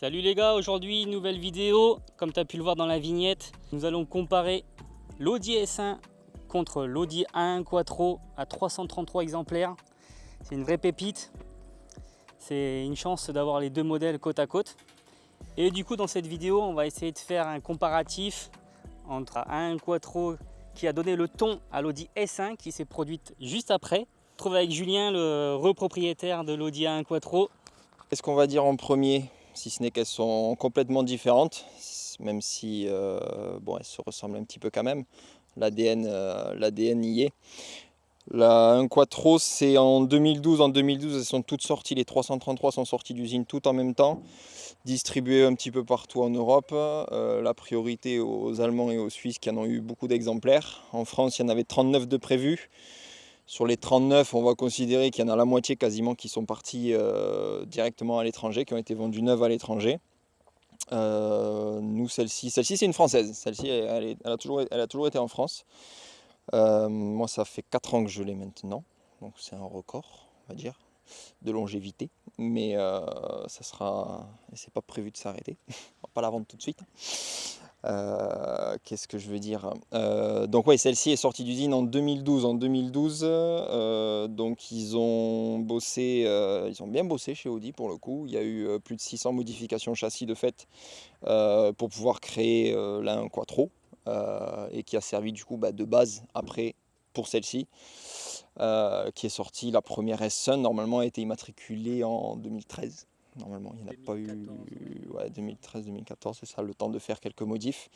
Salut les gars, aujourd'hui nouvelle vidéo. Comme tu as pu le voir dans la vignette, nous allons comparer l'Audi S1 contre l'Audi A1 Quattro à 333 exemplaires. C'est une vraie pépite. C'est une chance d'avoir les deux modèles côte à côte. Et du coup dans cette vidéo, on va essayer de faire un comparatif entre A1 Quattro qui a donné le ton à l'Audi S1 qui s'est produite juste après. On se trouve avec Julien, le repropriétaire de l'Audi A1 Quattro. Qu'est-ce qu'on va dire en premier, si ce n'est qu'elles sont complètement différentes, même si bon, elles se ressemblent un petit peu quand même. L'ADN y est. La 1 Quattro, c'est en 2012. En 2012, elles sont toutes sorties. Les 333 sont sorties d'usine toutes en même temps, distribuées un petit peu partout en Europe. La priorité aux Allemands et aux Suisses qui en ont eu beaucoup d'exemplaires. En France, il y en avait 39 de prévus. Sur les 39, on va considérer qu'il y en a la moitié quasiment qui sont partis directement à l'étranger, qui ont été vendus neuves à l'étranger. Nous, celle-ci c'est une Française. Celle-ci, elle a toujours été en France. Moi, ça fait 4 ans que je l'ai maintenant. Donc c'est un record, on va dire, de longévité. Mais c'est pas prévu de s'arrêter. On va pas la vendre tout de suite. Qu'est-ce que je veux dire, donc oui, celle-ci est sortie d'usine en 2012. Donc ils ont bien bossé chez Audi pour le coup. Il y a eu plus de 600 modifications châssis de fait pour pouvoir créer la 1 Quattro et qui a servi du coup de base après pour celle-ci qui est sortie. La première S1 normalement a été immatriculée en 2013. Normalement, il n'y en a pas eu 2013-2014, c'est ça, le temps de faire quelques modifs.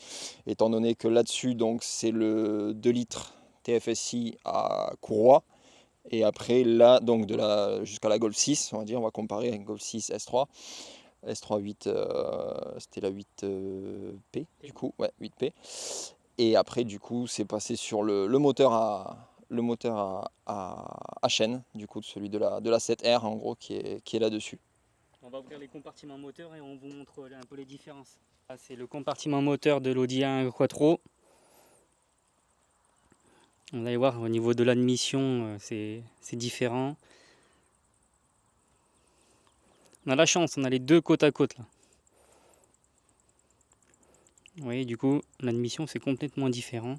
Étant donné que là-dessus, donc c'est le 2 litres TFSI à courroie. Et après, là, donc jusqu'à la Golf 6, on va dire, on va comparer avec Golf 6 S3. S3 8, c'était la 8P, du coup, ouais, 8P. Et après, du coup, c'est passé sur le moteur à chaîne, du coup, celui de la 7R, en gros, qui est là-dessus. On va ouvrir les compartiments moteurs et on vous montre un peu les différences. Là, c'est le compartiment moteur de l'Audi A1 Quattro. Vous allez voir au niveau de l'admission, c'est différent. On a la chance, on a les deux côte à côte là. Vous voyez, du coup, l'admission c'est complètement différent.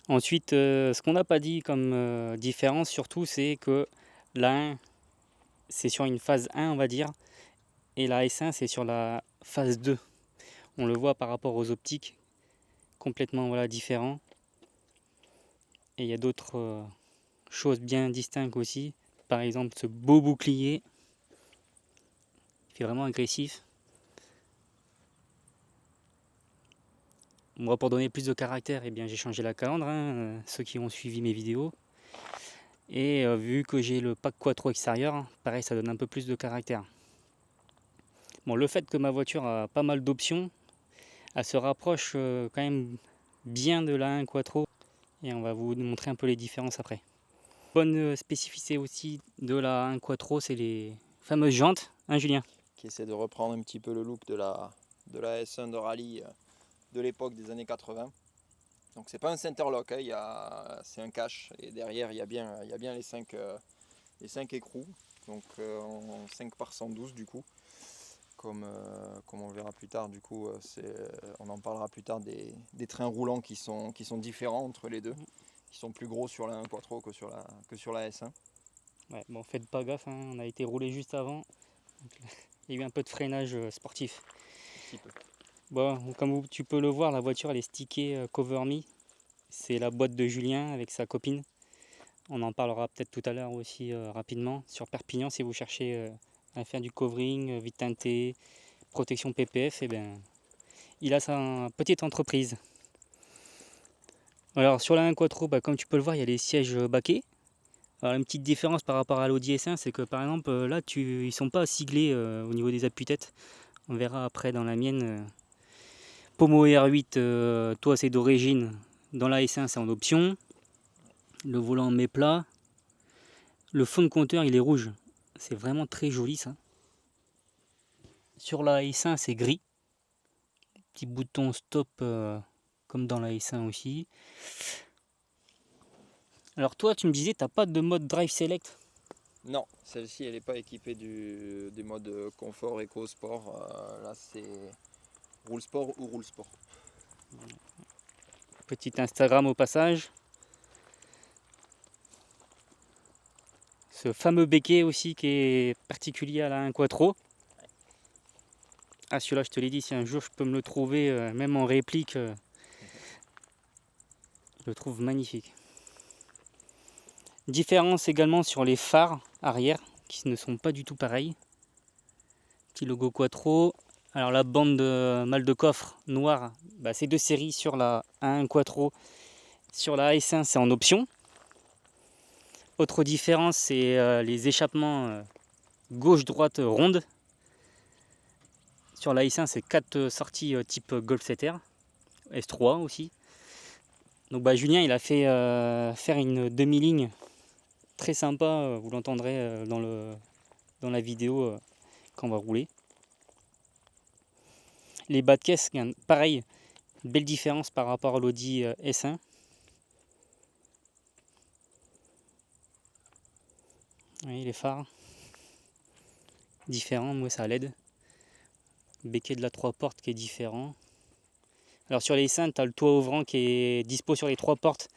Ensuite, ce qu'on n'a pas dit comme différence surtout, c'est que la 1 c'est sur une phase 1 on va dire, et la S1 c'est sur la phase 2. On le voit par rapport aux optiques, complètement différents. Et il y a d'autres choses bien distinctes aussi. Par exemple ce beau bouclier, il fait vraiment agressif. Moi, pour donner plus de caractère, eh bien, j'ai changé la calandre, ceux qui ont suivi mes vidéos. Et vu que j'ai le pack Quattro extérieur, pareil, ça donne un peu plus de caractère. Bon, le fait que ma voiture a pas mal d'options, elle se rapproche quand même bien de la 1 Quattro. Et on va vous montrer un peu les différences après. Bonne spécificité aussi de la 1 Quattro, c'est les fameuses jantes, hein Julien? Qui essaie de reprendre un petit peu le look de la S1 de rallye de l'époque des années 80. Donc c'est pas un centerlock, hein, c'est un cache et derrière il y a bien les 5 écrous, donc en 5 par 112 du coup, comme on verra plus tard. Du coup on en parlera plus tard des trains roulants qui sont différents entre les deux, qui sont plus gros sur la 1 Quattro que sur la S1. Ouais, bon, faites pas gaffe, hein, on a été roulé juste avant. Donc, il y a eu un peu de freinage sportif. Un petit peu. Bon, comme tu peux le voir, la voiture elle est stickée Cover Me. C'est la boîte de Julien avec sa copine. On en parlera peut-être tout à l'heure aussi rapidement. Sur Perpignan, si vous cherchez à faire du covering, vitre teintée, protection PPF, eh bien, il a sa petite entreprise. Alors sur la 1 Quattro, comme tu peux le voir, il y a les sièges baquets. Alors une petite différence par rapport à l'Audi S1, c'est que par exemple là, ils ne sont pas siglés au niveau des appuis-têtes. On verra après dans la mienne. Pommeau R8, toi c'est d'origine. Dans la S1 c'est en option. Le volant met plat. Le fond de compteur il est rouge. C'est vraiment très joli ça. Sur la S1 c'est gris. Petit bouton stop comme dans la S1 aussi. Alors toi tu me disais t'as pas de mode drive select. Non, celle-ci elle n'est pas équipée des modes confort, éco, sport. Là c'est roule sport ou roule sport. Petit Instagram au passage. Ce fameux béquet aussi qui est particulier à la 1 Quattro. Ah, celui-là je te l'ai dit, si un jour je peux me le trouver même en réplique, je le trouve magnifique. Différence également sur les phares arrière qui ne sont pas du tout pareils. Petit logo Quattro. Alors la bande de mal de coffre noire, bah, c'est 2 séries sur la 1 Quattro. Sur la S1 c'est en option. Autre différence c'est les échappements gauche-droite ronde. Sur la S1 c'est 4 sorties type Golf 7R. S3 aussi. Donc bah, Julien il a fait faire une demi-ligne très sympa, vous l'entendrez dans la vidéo quand on va rouler. Les bas de caisse, pareil, belle différence par rapport à l'Audi S1. Oui, les phares différents, moi ça l'aide. Béquet de la 3 portes qui est différent. Alors sur les S1, tu as le toit ouvrant qui est dispo sur les 3 portes.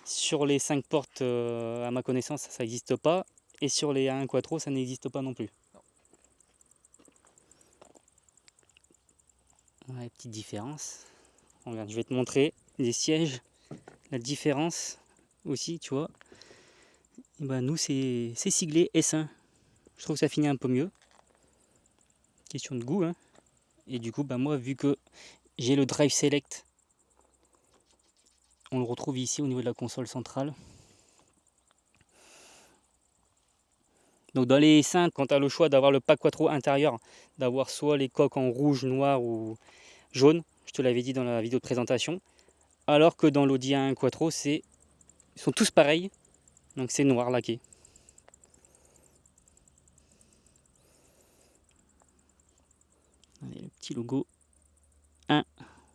Sur les 5 portes, à ma connaissance, ça n'existe pas. Et sur les 1 Quattro, ça n'existe pas non plus. Ouais, petite différence. Regarde, je vais te montrer les sièges. La différence aussi, tu vois. Et ben, nous, c'est siglé S1. Je trouve que ça finit un peu mieux. Question de goût. Hein. Et du coup, ben, moi, vu que j'ai le Drive Select, on le retrouve ici au niveau de la console centrale. Donc dans les S1, quand tu as le choix d'avoir le pack Quattro intérieur, d'avoir soit les coques en rouge, noir ou jaune, je te l'avais dit dans la vidéo de présentation, alors que dans l'Audi A1 Quattro, ils sont tous pareils, donc c'est noir laqué. Allez, le petit logo 1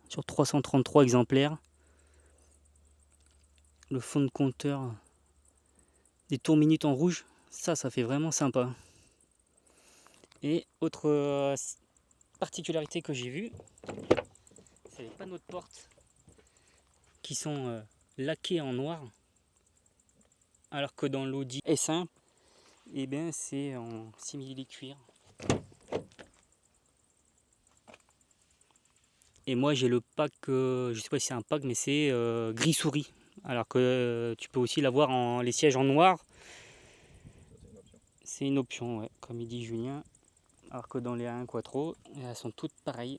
sur 333 exemplaires. Le fond de compteur des tours minutes en rouge, ça fait vraiment sympa. Et autre particularité que j'ai vue, c'est les panneaux de porte qui sont laqués en noir, alors que dans l'Audi S1, eh bien, c'est en simili cuir. Et moi j'ai le pack, je sais pas si c'est un pack, mais c'est gris souris. Alors que tu peux aussi l'avoir les sièges en noir. C'est une option, ouais, comme il dit Julien. Alors que dans les A1 Quattro, elles sont toutes pareilles.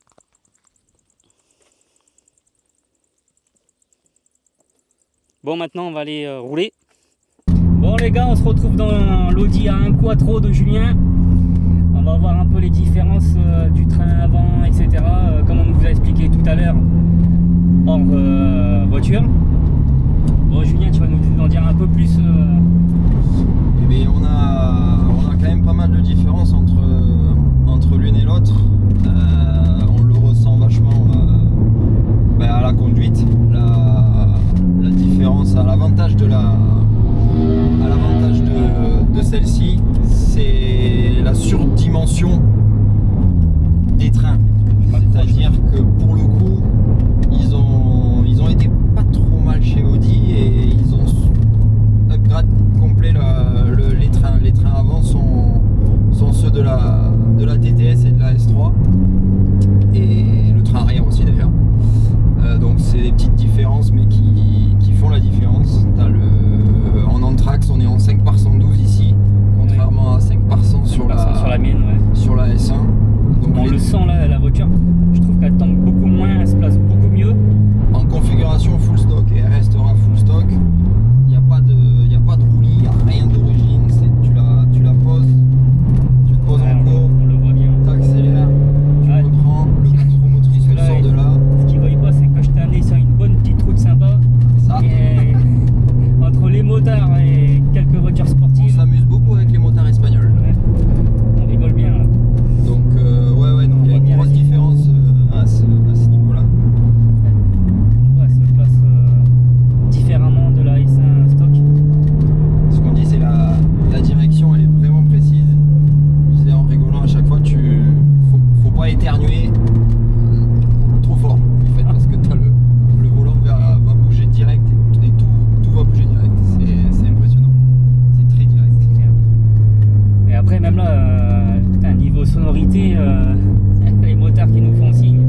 Bon, maintenant on va aller rouler. Bon les gars, on se retrouve dans l'Audi A1 Quattro de Julien. On va voir un peu les différences du train avant, etc. Comme on vous a expliqué tout à l'heure hors voiture. Bon Julien, tu vas nous en dire un peu plus. Eh bien, on a quand même pas mal de différences entre l'une et l'autre. On le ressent vachement à la conduite. La différence à l'avantage de celle-ci, c'est la surdimension des trains. C'est-à-dire que pour le coup, ils ont été pas trop mal chez Audi et ils ont upgrade complet les trains. Les trains avant sont ceux de la TTS et de la S3 et le train arrière aussi d'ailleurs. Donc c'est des petites différences mais qui font la différence. En Anthrax on est en 5 par 112 ici, contrairement à 5 par 100 sur la mienne, ouais. Sur la S1. Donc on le sent là, la voiture, je trouve qu'elle tangue beaucoup moins, elle se place beaucoup mieux. En configuration full stock, et elle restera full stock, il n'y a pas de roulis, il n'y a rien d'origine, tu la poses, tu te poses ouais, en cours, on le voit bien. tu accélères, tu reprends, le contrôle motrice sort de là. Ce qu'ils ne voyaient pas, c'est que je t'ai amené sur une bonne petite route sympa. Ça. Et entre les motards et quelques voitures sportives. On s'amuse beaucoup avec les motards espagnols. Ouais, on rigole bien là. Donc donc il y a une grosse différence côté, les motards qui nous font signe.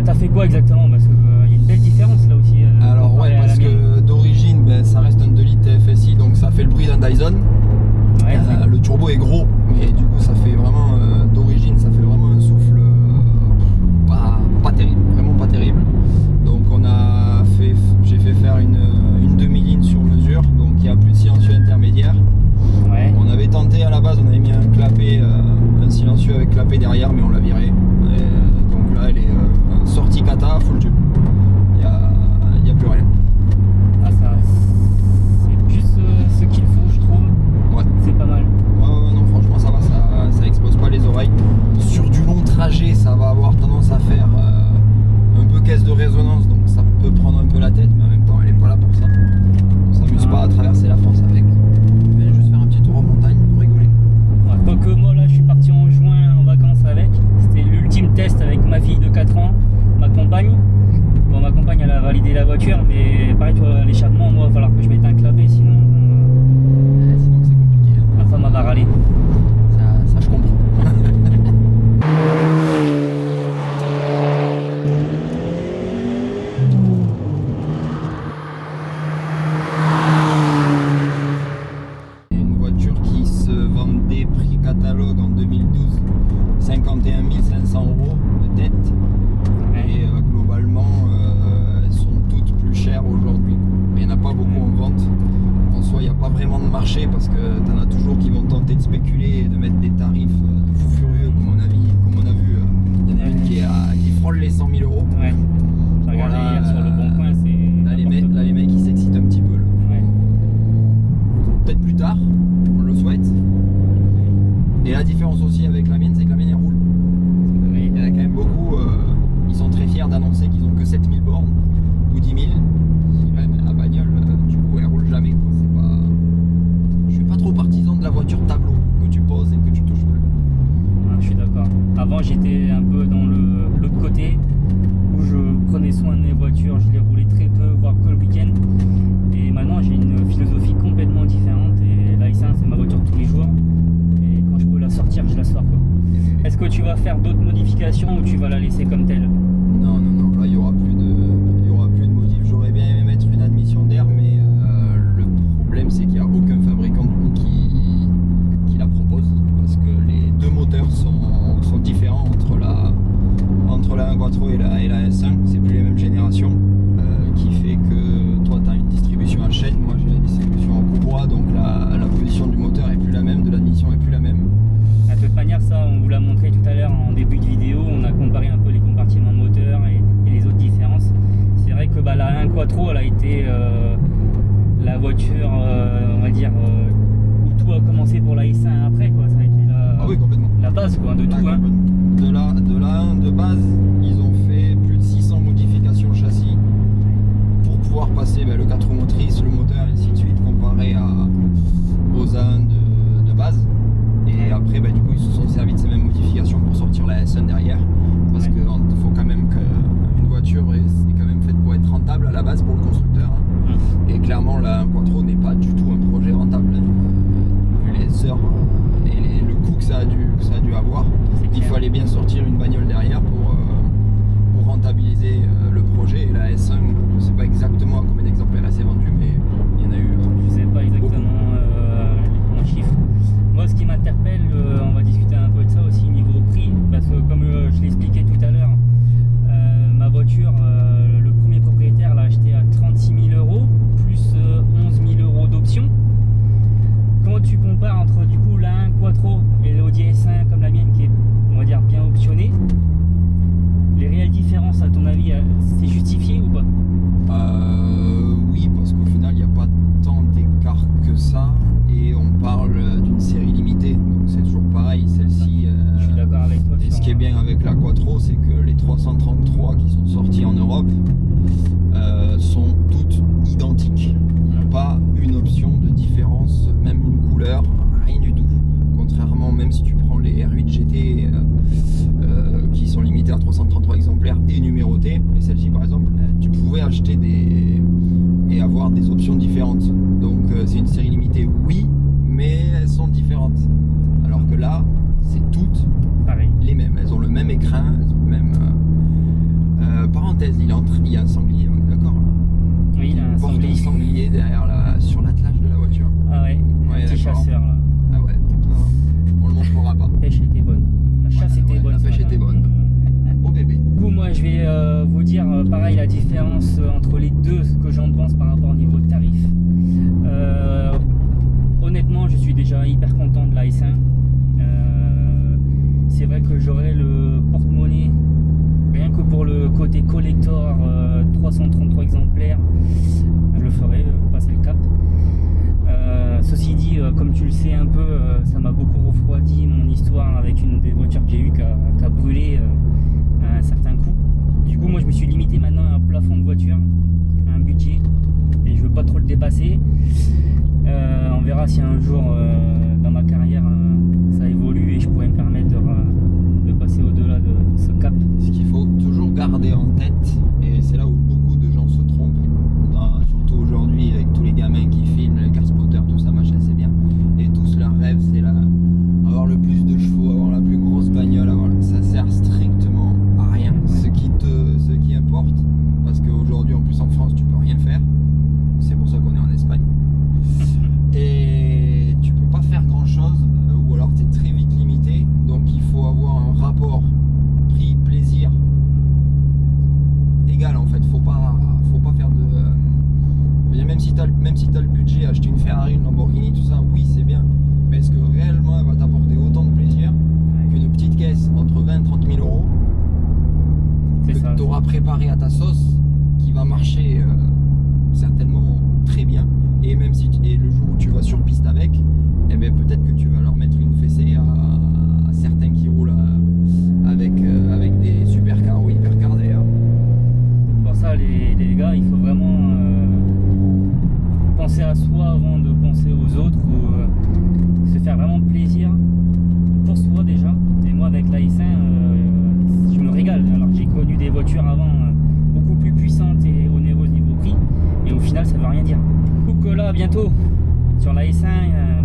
T'as fait quoi exactement? Parce qu'il y a une belle différence là aussi. Alors ouais, parce que d'origine, ça reste un 2 litres TFSI, donc ça fait le bruit d'un Dyson. Ouais, le turbo est gros, mais du coup ça fait vraiment, d'origine, ça fait vraiment un souffle pas terrible, vraiment pas terrible. Donc j'ai fait faire une demi-ligne sur mesure, donc il n'y a plus de silencieux intermédiaire. ouais. On avait tenté à la base, on avait mis un clapet, un silencieux avec clapet derrière, mais on l'a viré. Donc là elle est sortie cata, full tube. Il n'y a plus rien. Ah, ça, c'est juste ce qu'il faut, je trouve. Ouais. C'est pas mal. Ouais, non, franchement ça va, ça explose pas les oreilles. Sur du long trajet, ça va avoir tendance à faire un peu caisse de résonance, donc ça peut prendre un peu la tête, mais en même temps elle est pas là pour ça. On s'amuse pas à traverser la France avec. Je vais juste faire un petit tour en montagne pour rigoler. Ouais, quoique moi là je suis parti en juin en vacances avec. C'était l'ultime test avec ma fille de 4 ans, ma compagne. Bon, ma compagne elle a validé la voiture, mais pareil toi l'échappement, moi il va falloir que je mette un clapet, sinon Sinon c'est compliqué. ma femme elle va râler. Ça je comprends. Une voiture qui se vendait prix catalogue en 2012, 51 500 € de tête. Et globalement, elles sont toutes plus chères aujourd'hui. Mais il n'y en a pas beaucoup en vente. En soi, il n'y a pas vraiment de marché parce que tu en as toujours qui vont tenter de spéculer et de mettre des tarifs de fou furieux, comme on a vu. Il y en a une qui frôle les 100 000 €. Ouais. J'ai regardé hier sur le bon coin, c'est. Là, les mecs ils s'excitent un petit peu. Là. Ouais. Peut-être plus tard, on le souhaite. Et la différence aussi avec la mienne, c'est que la mienne elle roule. Oui. Il y en a quand même beaucoup. Ils sont très fiers d'annoncer qu'ils ont que 7000 bornes ou 10 000. Ouais, mais la bagnole, du coup, elle roule jamais. Quoi. Je suis pas trop partisan de la voiture tableau que tu poses et que tu touches plus. Ah, je suis d'accord. Avant j'étais un peu dans l'autre côté où je prenais soin de mes voitures, je les roulais très peu, voire que le week-end. Et maintenant j'ai une philosophie complètement différente et la S1 c'est ma voiture de tous les jours. Et quand je peux la sortir, je la sors quoi. Est-ce que tu vas faire d'autres modifications ou tu vas la laisser comme telle? Non, là il y aura plus de modif. J'aurais bien aimé mettre une admission d'air, mais le problème c'est qu'il n'y a aucun fabricant du coup qui la propose parce que les deux moteurs sont différents entre la 1 Quattro et la S1. C'est plus les mêmes générations, qui fait que toi tu as une distribution à chaîne, moi j'ai une distribution en courroie, donc la position du moteur est plus la même, de l'admission est plus la même. De toute manière, ça on vous l'a montré tout à l'heure en début de vidéo, on a comparé un peu les compartiments moteurs et les autres différences. C'est vrai que la 1 Quattro elle a été la voiture, on va dire, où tout a commencé pour la S1 après quoi. Ça a été Oui, complètement. La base quoi, de tout. Hein. De la 1 de base, ils ont fait plus de 600 modifications châssis pour pouvoir passer le 4 roues motrices, le moteur et ainsi de suite comparé aux A1 de base. Et après, du coup, ils se sont servis de ces mêmes modifications pour sortir la S1 derrière. Parce qu'il faut quand même qu'une voiture est quand même faite pour être rentable à la base pour le constructeur. Hein. Et clairement, la 1 Quattro n'est pas du tout un projet rentable. Vu les heures et le coût que ça a dû avoir, il fallait bien sortir une bagnole derrière pour rentabiliser le projet. Et la S1, je ne sais pas exactement à combien d'exemplaires elle s'est vendue, mais il y en a eu. Je sais pas exactement en chiffres. Moi, ce qui m'interpelle, on va discuter un peu de ça aussi niveau prix, parce que comme je l'expliquais tout à l'heure, ma voiture, le premier propriétaire l'a acheté à 36 000 € plus 11 000 € d'options. Quand tu compares entre du coup la 1 Quattro et l'Audi S1 comme la mienne qui est, on va dire, bien optionnée, les réelles différences à ton avis, c'est justifié ou pas? Oui, parce qu'au final, il n'y a pas tant d'écart que ça. Et on parle d'une série limitée, donc c'est toujours pareil, celle-ci. Je suis d'accord avec toi. Et ce qui est bien avec la Quattro, c'est que les 333 qui sont sortis en Europe sont toutes identiques. Il n'y a pas une option de différence, même une couleur, rien du tout. Contrairement, même si tu prends les R8 GT qui sont limités à 333 exemplaires et numérotés, mais celle-ci par exemple, tu pouvais acheter et avoir des options différentes. Donc c'est une série limitée, oui, mais elles sont différentes. Alors il y a un sanglier, on est d'accord là. Oui, il a un Porte sanglier. un sanglier derrière sur l'attelage de la voiture. Ah ouais, Ouais, un petit d'accord. chasseur là. Ah ouais, on le montrera pas. La pêche était bonne. La chasse Ouais, était ouais, bonne. la ce pêche matin. était bonne. Beau bébé. Du coup, moi je vais vous dire pareil la différence entre les deux, ce que j'en pense par rapport au niveau tarif. Honnêtement, je suis déjà hyper content de la S1. C'est vrai que j'aurai le porte-monnaie rien que pour le côté collector, 333 exemplaires, je le ferai, passer le cap. Ceci dit, comme tu le sais un peu, ça m'a beaucoup refroidi mon histoire avec une des voitures que j'ai eues qui a brûlé à un certain coup. Du coup, moi je me suis limité maintenant à un plafond de voiture, à un budget, et je veux pas trop le dépasser. On verra si un jour dans ma carrière ça évolue et je pourrais me permettre de passer au-delà de ce cap. Ce qu'il faut toujours garder en tête, et c'est là où beaucoup de gens se trompent, surtout aujourd'hui avec tous les gamins qui filment, les car spotters, tout ça, machin, c'est bien. Et tous leur rêve, c'est avoir le plus de chevaux, avoir la plus grosse bagnole, ça sert strictement à rien. Ce qui importe, parce qu'aujourd'hui en plus en France tu peux rien faire, c'est pour ça qu'on est en Espagne. Et tu peux pas faire grand chose, ou alors tu es très vite limité, donc il faut avoir un rapport prix-plaisir égal en fait. Faut pas faire de. Même si tu as le budget, acheter une Ferrari, une Lamborghini, tout ça, oui c'est bien, mais est-ce que réellement elle va t'apporter autant de plaisir qu'une petite caisse entre 20 et 30 000 euros que tu auras préparé à ta sauce, qui va marcher certainement très bien, et même si le jour où tu vas sur piste avec, eh ben peut-être que tu vas leur mettre une fessée à certains qui roulent avec des supercars ou hypercars d'ailleurs. Pour ça les gars, il faut vraiment penser à soi avant de penser aux autres, ou se faire vraiment plaisir pour soi déjà. Et moi avec la S1 je me régale, alors que j'ai connu des voitures avant beaucoup plus puissantes et onéreuses niveau prix, et au final ça veut rien dire. Donc là bientôt sur la S1,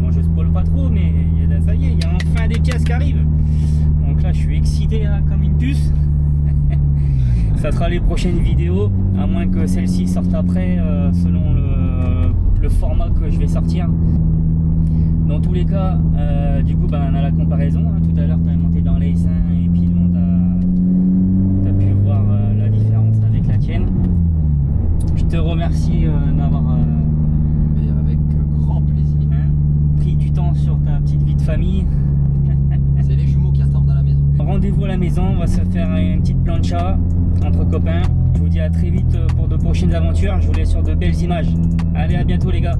bon je spoil pas trop, mais ça y est, il y a enfin des pièces qui arrivent. Donc là je suis excité là, comme une puce. Ça sera les prochaines vidéos, à moins que celle-ci sorte après, selon le format que je vais sortir. Dans tous les cas, du coup, on a la comparaison. Hein. Tout à l'heure, tu as monté dans la S1 et puis bon, tu as pu voir la différence avec la tienne. Je te remercie d'avoir Avec grand plaisir. Pris du temps sur ta petite vie de famille. C'est les jumeaux qui attendent à la maison. Rendez-vous à la maison, on va se faire une petite plancha entre copains. Je vous dis à très vite pour de prochaines aventures. Je vous laisse sur de belles images. Allez, à bientôt les gars.